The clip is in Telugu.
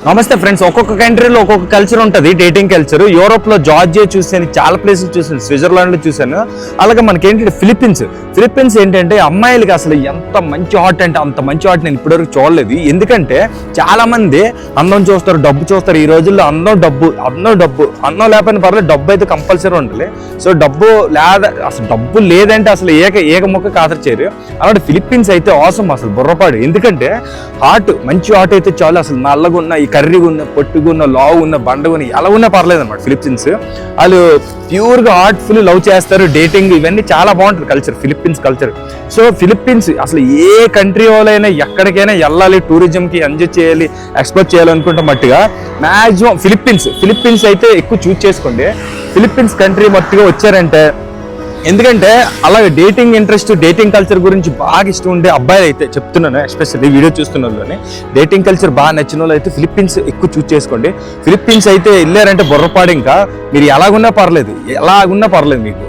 నమస్తే ఫ్రెండ్స్, ఒక్కొక్క కంట్రీలో ఒక్కొక్క కల్చర్ ఉంటుంది, డేటింగ్ కల్చర్. యూరోప్లో జార్జియా చూసాను, చాలా ప్లేసులు చూసాను, స్విట్జర్లాండ్లో చూసాను. అలాగే మనకి ఏంటంటే ఫిలిప్పీన్స్ ఏంటంటే అమ్మాయిలకి అసలు ఎంత మంచి హాట్ అంటే అంత మంచి హాట్ నేను ఇప్పటివరకు చూడలేదు. ఎందుకంటే చాలా మంది అందం చూస్తారు, డబ్బు చూస్తారు. ఈ రోజుల్లో అందం లేకపోయినా పర్లేదు, డబ్బు అయితే కంపల్సరీ ఉండాలి. సో డబ్బు లేదంటే అసలు ఏకముఖ ఖాతరు చేయరు. అలాంటి ఫిలిప్పీన్స్ అయితే అవసరం అసలు బుర్రపాడు. ఎందుకంటే మంచి హాట్ అయితే చాలు. అసలు నల్లగున్న, ఈ కర్రీగా ఉన్న, పొట్టుగున్న, లావు ఉన్న, బండగున్న ఎలా ఉన్నా పర్లేదు అనమాట. ఫిలిప్పీన్స్ వాళ్ళు ప్యూర్గా హార్ట్ఫుల్ లవ్ చేస్తారు, డేటింగ్ ఇవన్నీ చాలా బాగుంటుంది culture, Philippines culture. So Philippines అసలు ఏ కంట్రీ వాళ్ళైనా ఎక్కడికైనా వెళ్ళాలి, టూరిజంకి ఎంజాయ్ చేయాలి, ఎక్స్ప్లోర్ చేయాలనుకుంటే మట్టుగా మ్యాక్సిమం ఫిలిప్పీన్స్ అయితే ఎక్కువ చూస్ చేసుకోండి. ఫిలిప్పీన్స్ కంట్రీ మట్టుగా వచ్చారంటే, ఎందుకంటే అలాగే డేటింగ్ కల్చర్ గురించి బాగా ఇష్టం ఉండే అబ్బాయిలు అయితే చెప్తున్నాను, ఎస్పెషల్లీ వీడియో చూస్తున్న వాళ్ళని, డేటింగ్ కల్చర్ బాగా నచ్చిన వాళ్ళు అయితే ఫిలిప్పీన్స్ ఎక్కువ చూస్ చేసుకోండి. ఫిలిప్పీన్స్ అయితే వెళ్ళారంటే బుర్రపాడు. ఇంకా మీరు ఎలాగున్నా పర్లేదు మీకు.